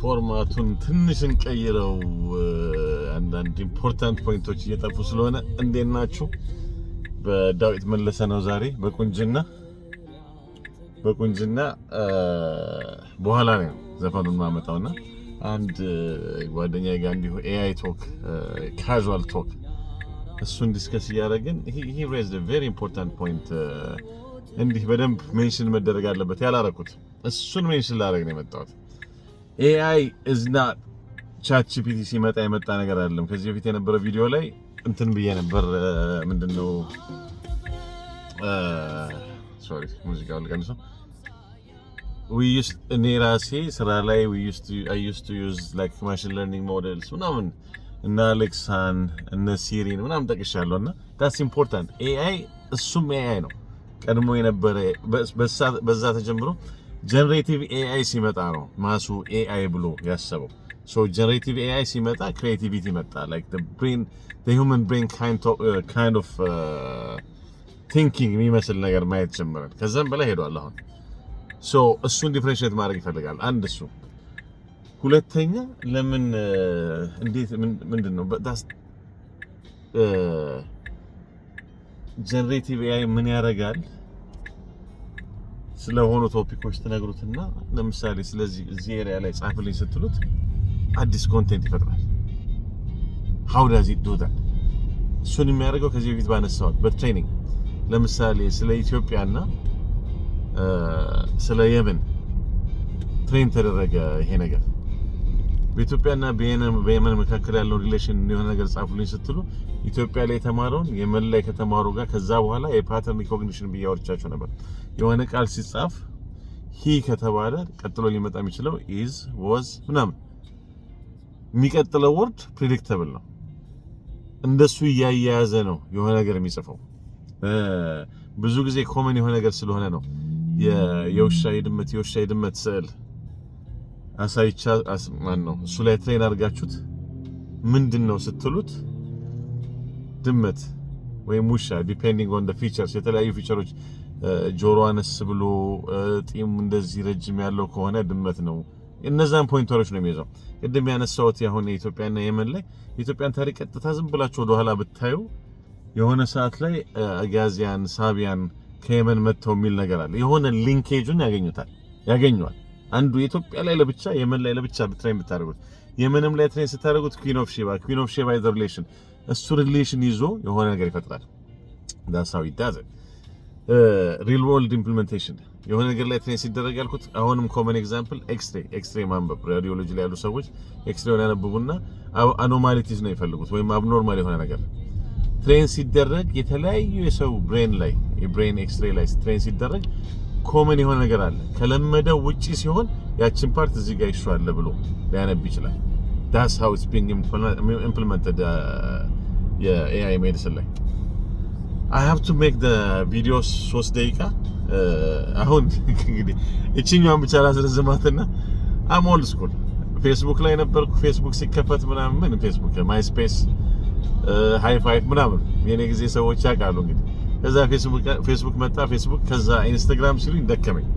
ፎርማቱን ትንሽን ቀይረው አንዳንድ ኢምፖርታንት ፖይንቶች እየጠፉ ስለሆነ እንዴት ናችሁ? በዳዊት መለሰ ነው ዛሬ በቁንጅና በኋላ ነው ዘፈኑን ማመጣውና አንድ ጓደኛዬ ጋር እንዲሁ ኤአይ ቶክ ካዡዋል ቶክ እሱን ዲስከስ እያደረግን he raised a very important point እንዲህ በደንብ ሜንሽን መደረግ አለበት ያላረኩት እሱን ሜንሽን ላደርግ ነው የመጣሁት። ኤአይ is not ChatGPT ሲመጣ የመጣ ነገር አይደለም። ከዚህ በፊት የነበረ ቪዲዮ ላይ እንትን ብዬ ነበር ምንድነው ሶሪ ሙዚቃው ልቀንሰው እኔ ራሴ ስራ ላይ I used to use like machine learning models ምናምን እና አሌክሳን እና ሲሪን ምናምን ጠቅሻለሁና that's important AI እሱም AI ነው ቀድሞ የነበረ በዛ ተጀምሮ ጀነሬቲቭ AI ሲመጣ ነው ማሱ AI ብሎ ያሰበው so generative AI ሲመጣ creativity መጣ like the human brain kind of thinking የሚመስል ነገር ማየት ጀመረን ከዛም በላይ ሄዷል አሁን so እሱን ዲፈረንሺየት ማድረግ ይፈልጋል አንድ እሱ ሁለተኛ ለምን እንዴት ምንድነው በዳስ ጀነሬቲቭ AI ምን ያደርጋል ስለሆኑ ቶፒኮች ተነግሩትና ለምሳሌ ስለዚህ እዚህ ኤሪያ ላይ ጻፍልኝ ስትሉት አዲስ ኮንቴንት ይፈጥራል how does it do that እሱን የሚያደርገው ከዚህ በፊት ባነሳሁት በትሬኒንግ ለምሳሌ ስለ ኢትዮጵያና ስለ የመን ትሬን ተደረገ ይሄ ነገር በኢትዮጵያና በየመን መካከል ያለው ሪሌሽን የሆነ ነገር ጻፉልኝ ስትሉ ኢትዮጵያ ላይ የተማረውን የመን ላይ ከተማሩ ጋር ከዛ በኋላ የፓተርን ሪኮግኒሽን ብያወርቻቸው ነበር የሆነ ቃል ሲጻፍ ሂ ከተባለ ቀጥሎ ሊመጣ የሚችለው is was ምናምን የሚቀጥለው ወርድ ፕሪዲክተብል ነው እንደሱ ያያያዘ ነው የሆነ ነገር የሚጽፈው ብዙ ጊዜ ኮመን የሆነ ነገር ስለሆነ ነው የውሻ የድመት ስዕል አሳይቻ ማን ነው እሱ ላይ ትሬን አድርጋችሁት ምንድነው ስትሉት ድመት ወይም ውሻ ዲፔንዲንግ ኦን ዘ ፊቸርስ የተለያዩ ፊቸሮች ጆሮዋ ነስ ብሎ ጢም እንደዚህ ረጅም ያለው ከሆነ ድመት ነው እነዛን ፖይንተሮች ነው የሚይዘው ቅድም ያነሳሁት ያሁን የኢትዮጵያና የመን ላይ የኢትዮጵያን ታሪክ ቀጥታ ዝም ብላችሁ ወደ ኋላ ብታዩ የሆነ ሰዓት ላይ አጋዚያን ሳቢያን ከየመን መጥተው የሚል ነገር አለ የሆነ ሊንኬጁን ያገኙታል አንዱ ኢትዮጵያ ላይ ለብቻ የመን ላይ ለብቻ ብትሬን ብታደርጉት የመንም ላይ ትሬን ስታደርጉት ኩዊን ኦፍ ሼባ ኢዝ ሪሌሽን እሱ ሪሌሽን ይዞ የሆነ ነገር ይፈጥራል that's how it does it real world implementation የሆነ ነገር ላይ ትሬን ሲደረግ ያልኩት አሁንም ኮመን ኤግዛምፕል ኤክስሬይ ማንበብ ራዲዮሎጂ ላይ ያሉ ሰዎች ኤክስሬውን ያነብቡና አኖማሊቲስ ነው ይፈልጉት ወይም አብኖርማል የሆነ ነገር ትሬን ሲደረግ የተለያዩ የሰው ብሬን ላይ የብሬን ኤክስሬይ ላይ ትሬን ሲደረግ ኮመን የሆነ ነገር አለ ከለመደው ውጪ ሲሆን ያችን ፓርት እዚህ ጋር ይሻላል ብሎ ሊያነብ ይችላል that's how it's being implemented የAI ሜዲሲን ላይ I have to make the videos 3 ደቂቃ አሁን እንግዲህ እቺኛውን ብቻ ላስረዝማትና I'm old school ፌስቡክ ላይ ነበርኩ ፌስቡክ ሲከፈት ምናምን ፌስቡክ ማይስፔስ ሃይ ፋይቭ ምናምን የኔ ጊዜ ሰዎች ያውቃሉ እንግዲህ ከዛ ፌስቡክ መጣ ፌስቡክ ከዛ ኢንስታግራም ሲሉ እንደከመኝ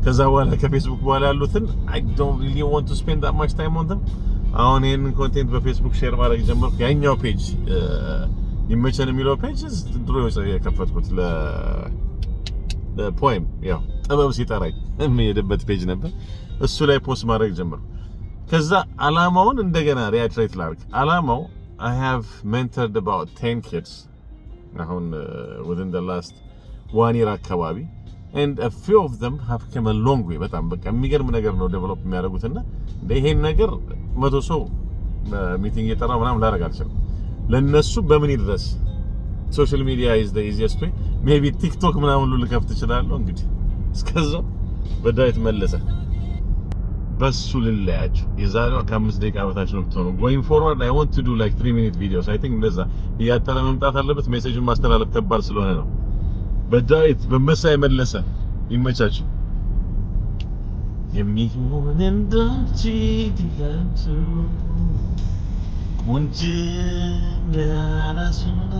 ከዛ በኋላ ከፌስቡክ በኋላ ያሉትን I don't really want to spend that much time on them አሁን ይሄንን ኮንቴንት በፌስቡክ ሼር ማድረግ ጀመርኩ ያኛው ፔጅ ይመቸን የሚለው ፔጅ ድሮ የከፈትኩት ለፖኤም ያው ጥበብ ሲጠራኝ የምሄድበት ፔጅ ነበር እሱ ላይ ፖስት ማድረግ ጀመርኩ ከዛ አላማውን እንደገና ሪአትሬት ላድርግ አላማው I have mentored about 10 kids አሁን within the last 1 year አካባቢ and a few of them have come a long way በጣም በቃ የሚገርም ነገር ነው ዴቨሎፕ የሚያደርጉትና ይሄን ነገር 100 ሰው ሚቲንግ እየጠራ ምናምን ላደርግ አልችልም ለነሱ በምን ይድረስ ሶሻል ሚዲያ is the easiest way maybe TikTok ምናምን ሁሉ ልከፍት እችላለሁ እንግዲህ እስከዛው በዳዊት መለሰ በሱ ልለያችሁ የዛሬው ከ5 ደቂቃ በታች ነው የምትሆነው going forward I want to do like 3 minute videos I think እንደዛ እያጠረ መምጣት አለበት ሜሴጁን ማስተላለፍ ከባድ ስለሆነ ነው በዳዊት በመሳይ መለሰ ይመቻችሁ የሚሆን እንዳንቺ ዲላንቱ ወንጀል ያላስነ